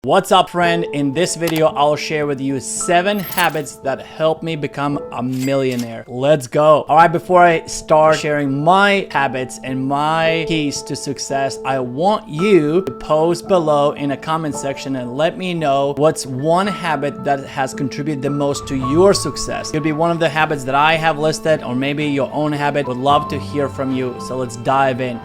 What's up, friend? In this video, I'll share with you 7 habits that help me become a millionaire. Let's go. All right, before I start sharing my habits and my keys to success, I want you to post below in a comment section and let me know what's one habit that has contributed the most to your success. It could be one of the habits that I have listed, or maybe your own habit. Would love to hear from you. So let's dive in.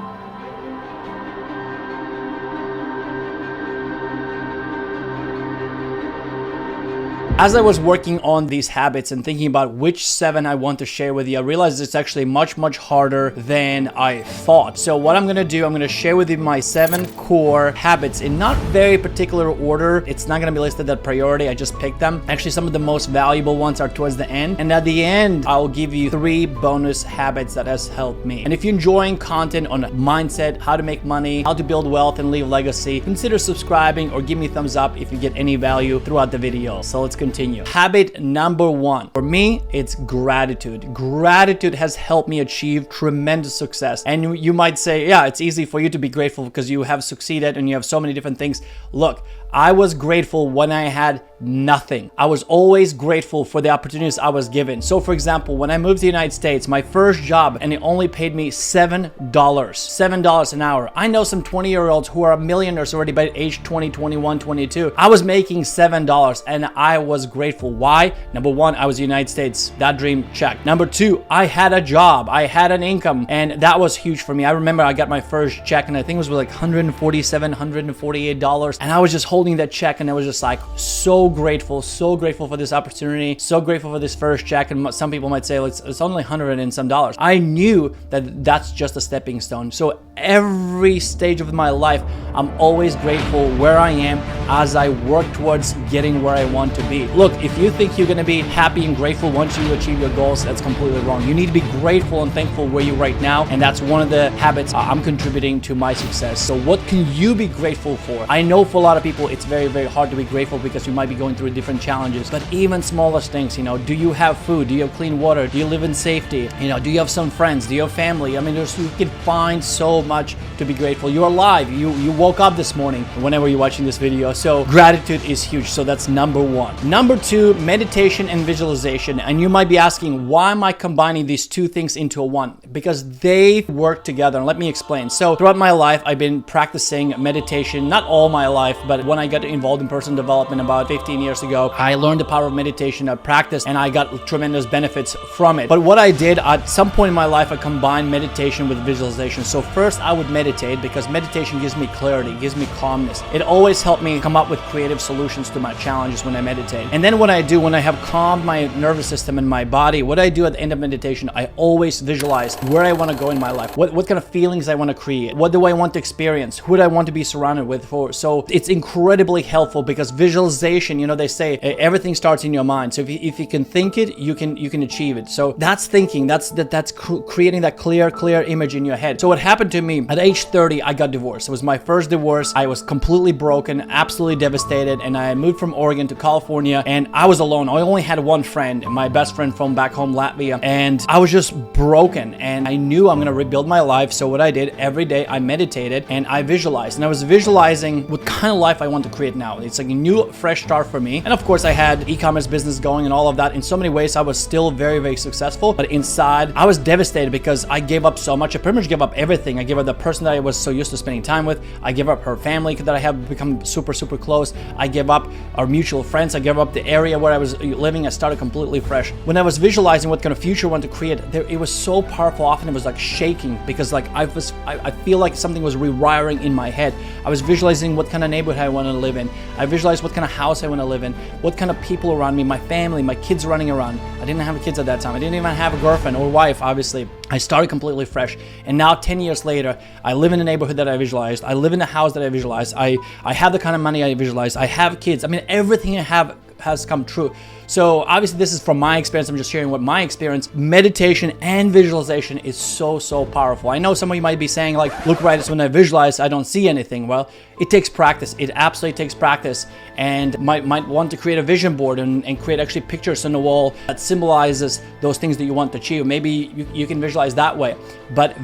As I was working on these habits and thinking about which 7 I want to share with you, I realized it's actually much harder than I thought. So what I'm gonna do, I'm gonna share with you my 7 core habits in not very particular order. It's not gonna be listed at priority, I just picked them. Actually, some of the most valuable ones are towards the end. And at the end, I'll give you 3 bonus habits that has helped me. And if you're enjoying content on mindset, how to make money, how to build wealth and leave legacy, consider subscribing or give me a thumbs up if you get any value throughout the video. So let's continue. Habit number 1. For me, it's gratitude. Gratitude has helped me achieve tremendous success. And you might say, yeah, it's easy for you to be grateful because you have succeeded and you have so many different things. Look, I was grateful when I had nothing. I was always grateful for the opportunities I was given. So for example, when I moved to the United States, my first job, and it only paid me $7 an hour. I know some 20-year-olds who are millionaires already by age 20, 21, 22. I was making $7 and I was grateful. Why? Number 1, I was in the United States. That dream, check. Number 2, I had a job. I had an income, and that was huge for me. I remember I got my first check and I think it was like $147, $148. And I was just holding that check and I was just like so grateful for this opportunity, so grateful for this first check. And some people might say it's only $100 and some dollars. I knew that that's just a stepping stone. So every stage of my life, I'm always grateful where I am as I work towards getting where I want to be. Look, if you think you're gonna be happy and grateful once you achieve your goals, that's completely wrong. You need to be grateful and thankful where you're right now, and that's one of the habits I'm contributing to my success. So what can you be grateful for? I know for a lot of people, it's very hard to be grateful because you might be going through different challenges, but even smallest things, you know, do you have food? Do you have clean water? Do you live in safety? You know, do you have some friends? Do you have family? I mean, you can find so much to be grateful. You're alive. You woke up this morning whenever you're watching this video. So gratitude is huge. So that's number 1. Number 2, meditation and visualization. And you might be asking, why am I combining these 2 things into one? Because they work together. And let me explain. So throughout my life, I've been practicing meditation, not all my life, but when I got involved in personal development about 15 years ago, I learned the power of meditation. I practiced and I got tremendous benefits from it. But what I did at some point in my life, I combined meditation with visualization. So first I would meditate because meditation gives me clarity, gives me calmness. It always helped me come up with creative solutions to my challenges when I meditate. And then when I have calmed my nervous system and my body, what I do at the end of meditation, I always visualize where I want to go in my life, what kind of feelings I want to create, what do I want to experience, who do I want to be surrounded with for. So it's incredibly helpful because visualization, you know, they say everything starts in your mind. So if you can think it, you can achieve it. So that's thinking, that's creating that clear image in your head. So what happened to me at age 30, I got divorced. It was my first divorce. I was completely broken, absolutely devastated, and I moved from Oregon to California, and I was alone. I only had one friend, my best friend from back home, Latvia, and I was just broken, and I knew I'm gonna rebuild my life. So what I did, every day I meditated and I visualized, and I was visualizing what kind of life I want to create now. It's like a new, fresh start for me. And of course, I had e-commerce business going and all of that. In so many ways, I was still very successful, but inside, I was devastated because I gave up so much. I pretty much gave up everything. I gave up the person that I was so used to spending time with. I gave up her family that I have become super close. I gave up our mutual friends. I gave up the area where I was living. I started completely fresh. When I was visualizing what kind of future I want to create, it was so powerful. Often it was like shaking because like I feel like something was rewiring in my head. I was visualizing what kind of neighborhood I want to live in. I visualized what kind of house I want to live in, what kind of people around me, my family, my kids running around. I didn't have kids at that time. I didn't even have a girlfriend or wife, obviously. I started completely fresh. And now 10 years later, I live in a neighborhood that I visualized. I live in a house that I visualized. I have the kind of money I visualized. I have kids. I mean, everything I have has come true. So obviously this is from my experience. I'm just sharing what my experience. Meditation and visualization is so powerful. I know some of you might be saying like, look, right, it's when I visualize, I don't see anything. Well, it takes practice. It absolutely takes practice, and might want to create a vision board and create actually pictures on the wall that symbolizes those things that you want to achieve. Maybe you can visualize that way. But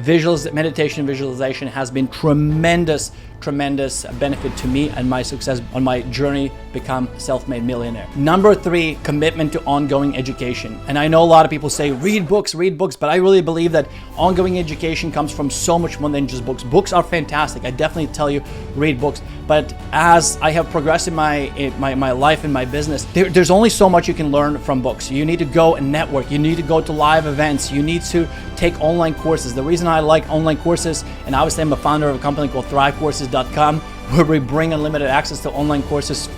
meditation visualization has been tremendous benefit to me and my success on my journey become self-made millionaire. Number 3, commitment to ongoing education. And I know a lot of people say read books, but I really believe that ongoing education comes from so much more than just books. Books are fantastic. I definitely tell you read books. But as I have progressed in my life and my business, there's only so much you can learn from books. You need to go and network. You need to go to live events. You need to take online courses. The reason I like online courses, and obviously I'm a founder of a company called thrivecourses.com, where we bring unlimited access to online courses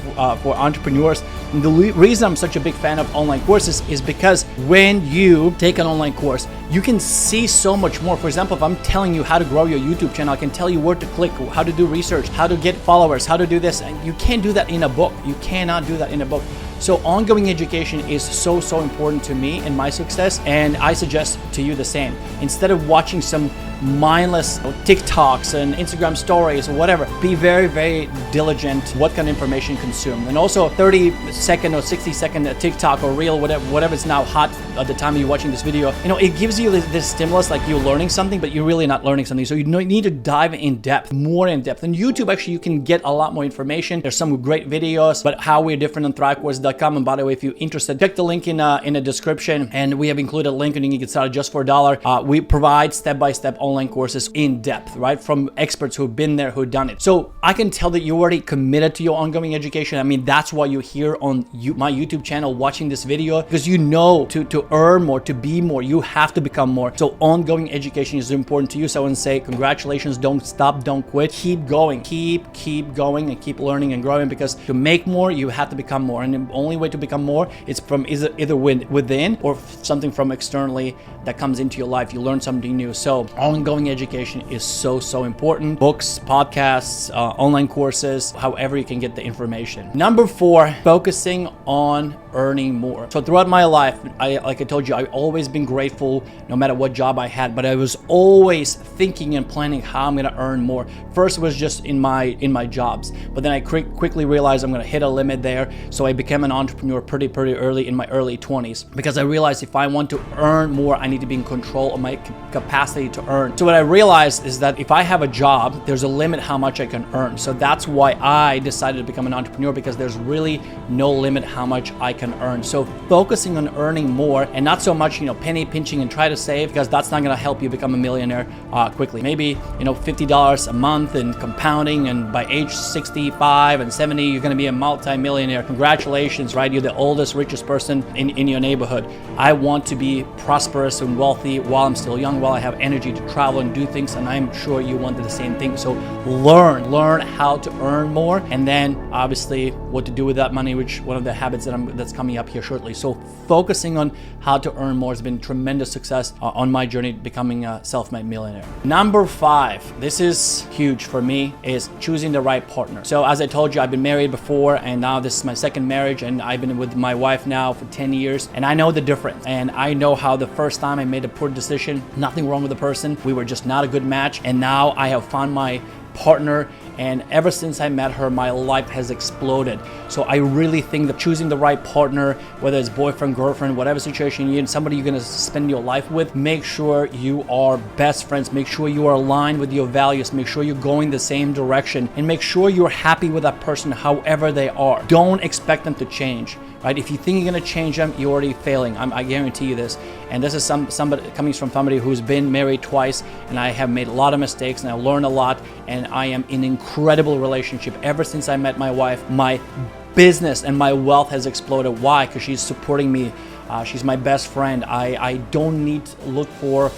for entrepreneurs. And the reason I'm such a big fan of online courses is because when you take an online course, you can see so much more. For example, if I'm telling you how to grow your YouTube channel, I can tell you where to click, how to do research, how to get followers, how to do this. And you can't do that in a book. You cannot do that in a book. So ongoing education is so important to me and my success, and I suggest to you the same. Instead of watching some mindless TikToks and Instagram stories or whatever, be very diligent what kind of information you consume. And also 30-second or 60-second TikTok or reel, whatever is now hot at the time you're watching this video, it gives you this stimulus like you're learning something, but you're really not learning something. So you need to dive in depth, more in depth. On YouTube, actually, you can get a lot more information. There's some great videos, but how we're different on thrivecourses.com. And by the way, if you're interested, check the link in the description, and we have included a link and you can get started just for $1. We provide step-by-step online courses in depth, right? From experts who've been there, who've done it. So I can tell that you're already committed to your ongoing education. I mean, that's why you're here on my YouTube channel watching this video, because you know to earn more, to be more, you have to become more. So ongoing education is important to you. So I want to say congratulations, don't stop, don't quit, keep going, keep going and keep learning and growing, because to make more, you have to become more. And the only way to become more is from either within or something from externally that comes into your life. You learn something new. So ongoing education is so important. Books, podcasts, online courses, however you can get the information. Number 4, focusing on earning more. So throughout my life, like I told you, I've always been grateful no matter what job I had, but I was always thinking and planning how I'm gonna earn more. First, it was just in my jobs, but then I quickly realized I'm gonna hit a limit there. So I became an entrepreneur pretty early in my early 20s, because I realized if I want to earn more, I need to be in control of my capacity to earn. So what I realized is that if I have a job, there's a limit how much I can earn. So that's why I decided to become an entrepreneur, because there's really no limit how much I can earn. So focusing on earning more and not so much, penny pinching and try to save, because that's not going to help you become a millionaire quickly. Maybe, $50 a month and compounding, and by age 65 and 70, you're going to be a multi-millionaire. Congratulations, right? You're the oldest, richest person in your neighborhood. I want to be prosperous and wealthy while I'm still young, while I have energy to travel and do things, and I'm sure you wanted the same thing. So learn how to earn more, and then obviously what to do with that money, which one of the habits that's coming up here shortly. So focusing on how to earn more has been tremendous success on my journey becoming a self-made millionaire. Number 5, this is huge for me, is choosing the right partner. So as I told you, I've been married before, and now this is my second marriage, and I've been with my wife now for 10 years, and I know the difference. And I know how the first time I made a poor decision, nothing wrong with the person, we were just not a good match, and now I have found my partner, and ever since I met her, my life has exploded. So I really think that choosing the right partner, whether it's boyfriend, girlfriend, whatever situation you're in, somebody you're gonna spend your life with, make sure you are best friends, make sure you are aligned with your values, make sure you're going the same direction, and make sure you're happy with that person however they are. Don't expect them to change. Right? If you think you're gonna change them, you're already failing. I guarantee you this. And this is somebody coming from somebody who's been married twice, and I have made a lot of mistakes, and I learned a lot, and I am in an incredible relationship. Ever since I met my wife, my business and my wealth has exploded. Why? Because she's supporting me. She's my best friend. I don't need to look for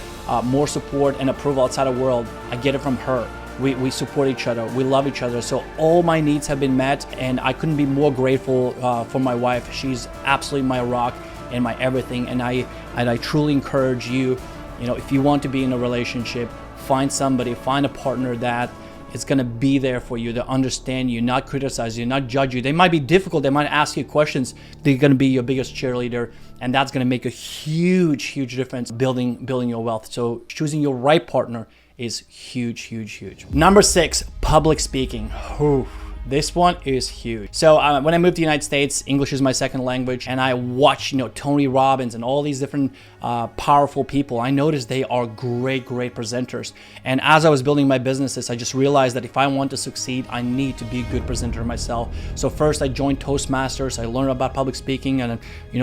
more support and approval outside the world. I get it from her. We support each other, we love each other. So all my needs have been met, and I couldn't be more grateful for my wife. She's absolutely my rock and my everything. And I truly encourage you, if you want to be in a relationship, find a partner that is gonna be there for you, to understand you, not criticize you, not judge you. They might be difficult, they might ask you questions. They're gonna be your biggest cheerleader, and that's gonna make a huge difference building your wealth. So choosing your right partner is huge, huge, huge. Number 6, public speaking. Whew. This one is huge. So when I moved to the United States, English is my second language, and I watched, Tony Robbins and all these different powerful people. I noticed they are great, great presenters. And as I was building my businesses, I just realized that if I want to succeed, I need to be a good presenter myself. So first I joined Toastmasters. I learned about public speaking and,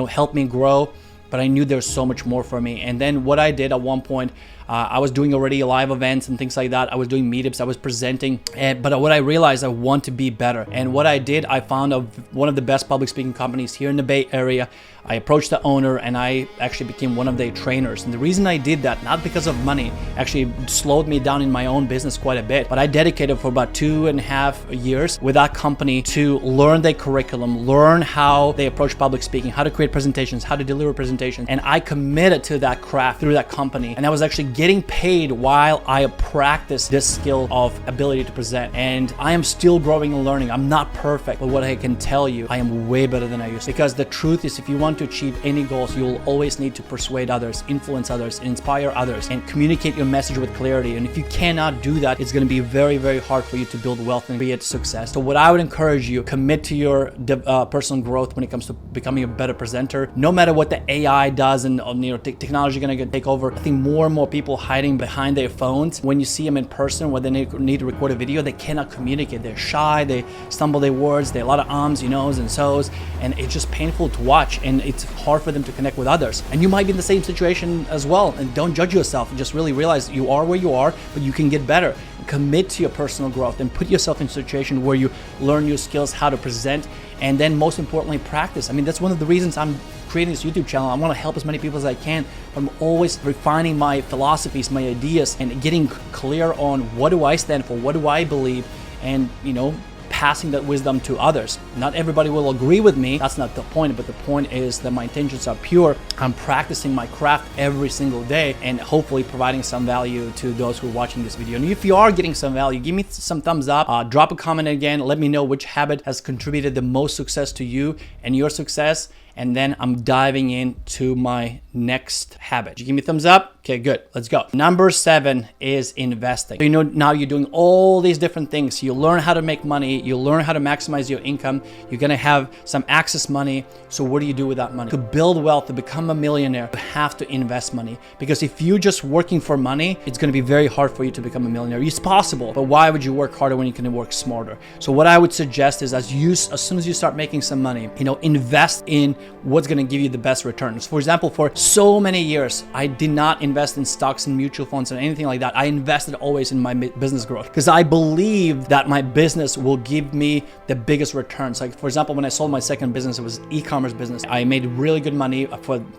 helped me grow. But I knew there's so much more for me. And then what I did at one point, I was doing already live events and things like that. I was doing meetups, I was presenting, but what I realized, I want to be better. And what I did, I found one of the best public speaking companies here in the Bay Area. I approached the owner and I actually became one of their trainers. And the reason I did that, not because of money, actually slowed me down in my own business quite a bit, but I dedicated for about 2.5 years with that company to learn their curriculum, learn how they approach public speaking, how to create presentations, how to deliver presentations. And I committed to that craft through that company. And I was actually getting paid while I practiced this skill of ability to present. And I am still growing and learning. I'm not perfect, but what I can tell you, I am way better than I used to. Because the truth is, if you want to achieve any goals, you will always need to persuade others, influence others, inspire others, and communicate your message with clarity. And if you cannot do that, it's going to be very, very hard for you to build wealth and create success. So what I would encourage you, commit to your personal growth when it comes to becoming a better presenter. No matter what the AI does and technology is going to take over, I think more and more people hiding behind their phones. When you see them in person, where they need to record a video, they cannot communicate. They're shy, they stumble their words, they a lot of ums, and so's, and it's just painful to watch, and it's hard for them to connect with others. And you might be in the same situation as well, and don't judge yourself, and just really realize you are where you are, but you can get better. Commit to your personal growth and put yourself in a situation where you learn new skills, how to present, and then most importantly, practice. I mean, that's one of the reasons I'm creating this YouTube channel. I want to help as many people as I can. I'm always refining my philosophies, my ideas, and getting clear on what do I stand for, what do I believe, and passing that wisdom to others. Not everybody will agree with me. That's not the point, but the point is that my intentions are pure. I'm practicing my craft every single day and hopefully providing some value to those who are watching this video. And if you are getting some value, give me some thumbs up, drop a comment again, let me know which habit has contributed the most success to you and your success. And then I'm diving into my next habit. Did you give me a thumbs up? Okay, good. Let's go. Number 7 is investing. So, now you're doing all these different things. You learn how to make money. You learn how to maximize your income. You're going to have some access money. So what do you do with that money? To build wealth, to become a millionaire, you have to invest money. Because if you're just working for money, it's going to be very hard for you to become a millionaire. It's possible, but why would you work harder when you can work smarter? So what I would suggest is as soon as you start making some money, invest in what's going to give you the best returns. For example, for so many years, I did not invest in stocks and mutual funds and anything like that. I invested always in my business growth because I believe that my business will give me the biggest returns. Like for example, when I sold my second business, it was e-commerce business. I made really good money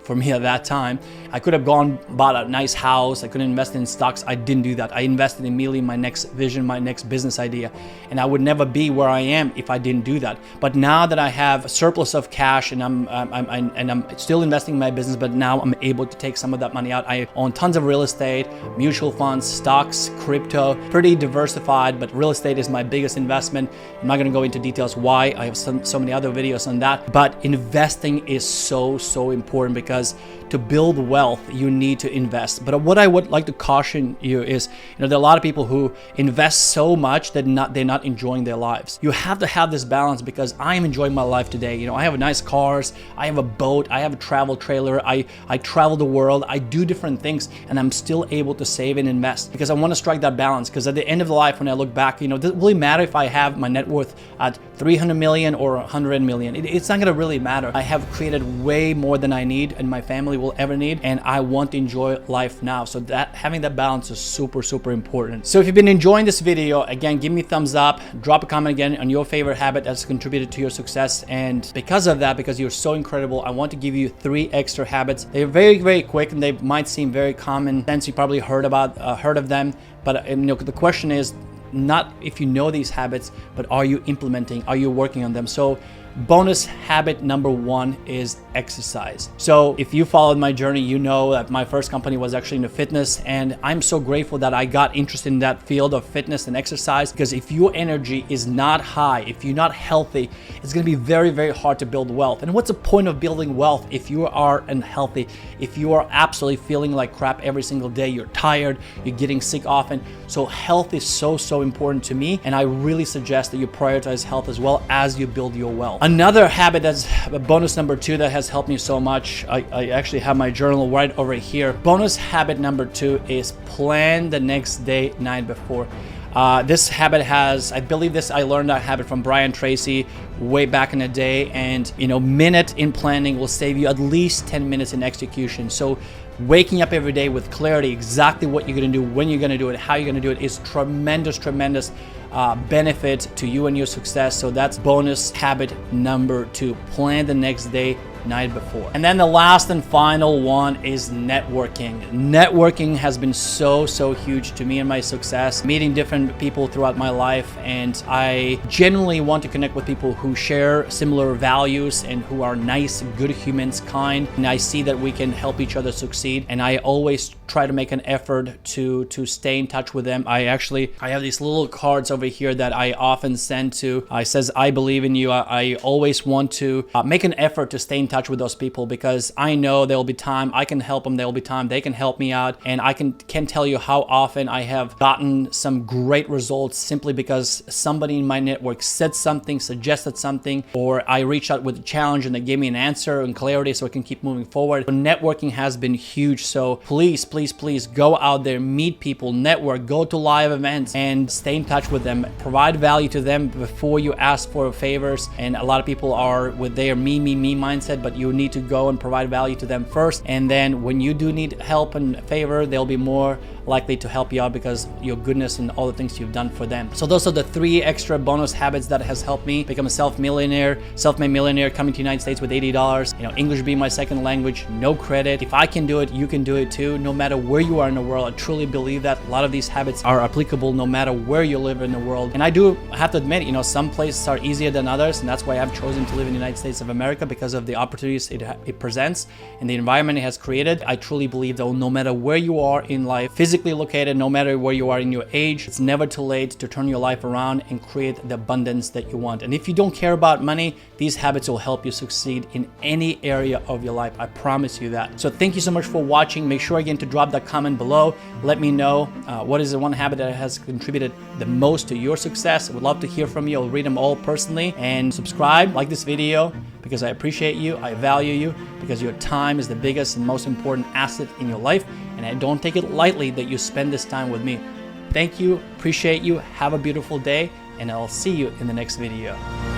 for me at that time. I could have bought a nice house. I could have invested in stocks. I didn't do that. I invested immediately in my next vision, my next business idea. And I would never be where I am if I didn't do that. But now that I have a surplus of cash and I'm still investing in my business, but now I'm able to take some of that money out. I own tons of real estate, mutual funds, stocks, crypto, pretty diversified, but real estate is my biggest investment. I'm not going to go into details why. I have so many other videos on that, but investing is so important because to build wealth, you need to invest. But what I would like to caution you is, there are a lot of people who invest so much that they're not enjoying their lives. You have to have this balance because I am enjoying my life today. I have nice cars, I have a boat, I have a travel trailer, I travel the world, I do different things, and I'm still able to save and invest because I want to strike that balance. Because at the end of the life, when I look back, does it really matter if I have my net worth at 300 million or 100 million? It's not going to really matter. I have created way more than I need and my family will ever need, and I want to enjoy life now. So that having that balance is super important. So if you've been enjoying this video, again, give me a thumbs up, drop a comment again on your favorite habit that's contributed to your success. And because of that, because you're so incredible, I want to give you 3 extra habits. They're very quick and they might seem very common sense. You probably heard of them, but the question is not if you know these habits, but are you implementing, are you working on them? So Bonus habit number 1 is exercise. So if you followed my journey, you know that my first company was actually into fitness, and I'm so grateful that I got interested in that field of fitness and exercise, because if your energy is not high, if you're not healthy, it's going to be very, very hard to build wealth. And what's the point of building wealth if you are unhealthy, if you are absolutely feeling like crap every single day, you're tired, you're getting sick often? So health is so important to me, and I really suggest that you prioritize health as well as you build your wealth. Another habit that's bonus number 2 that has helped me so much, I actually have my journal right over here. Bonus habit number 2 is plan the next day, night before. This habit I learned that habit from Brian Tracy way back in the day, and minute in planning will save you at least 10 minutes in execution. So waking up every day with clarity, exactly what you're going to do, when you're going to do it, how you're going to do it, is tremendous benefit to you and your success. So that's bonus habit number 2. Plan the next day, night before. And then the last and final one is networking. Networking has been so huge to me and my success, meeting different people throughout my life, and I genuinely want to connect with people who share similar values and who are nice, good humans, kind, and I see that we can help each other succeed, and I always try to make an effort to stay in touch with them. I have these little cards over here that I often send to. It says, I believe in you. I always want to make an effort to stay in touch with those people, because I know there will be time I can help them, there will be time they can help me out, and I can tell you how often I have gotten some great results simply because somebody in my network said something, suggested something, or I reached out with a challenge and they gave me an answer and clarity so I can keep moving forward. So networking has been huge. So please go out there, meet people, network, go to live events, and stay in touch with them. Provide value to them before you ask for favors. And a lot of people are with their me mindset, but you need to go and provide value to them first, and then when you do need help and favor, they'll be more likely to help you out because your goodness and all the things you've done for them. So those are the 3 extra bonus habits that has helped me become a self-made millionaire, coming to the United States with $80, English being my second language, no credit. If I can do it, you can do it too, no matter where you are in the world. I truly believe that a lot of these habits are applicable no matter where you live in the world. And I do have to admit, some places are easier than others, and that's why I've chosen to live in the United States of America, because of the opportunities it presents and the environment it has created. I truly believe though, no matter where you are in life, physically located, no matter where you are in your age, it's never too late to turn your life around and create the abundance that you want. And if you don't care about money, these habits will help you succeed in any area of your life. I promise you that. So thank you so much for watching. Make sure again to drop that comment below. Let me know what is the one habit that has contributed the most to your success. I would love to hear from you. I'll read them all personally. And subscribe, like this video, because I appreciate you, I value you, because your time is the biggest and most important asset in your life, and I don't take it lightly that you spend this time with me. Thank you, appreciate you, have a beautiful day, and I'll see you in the next video.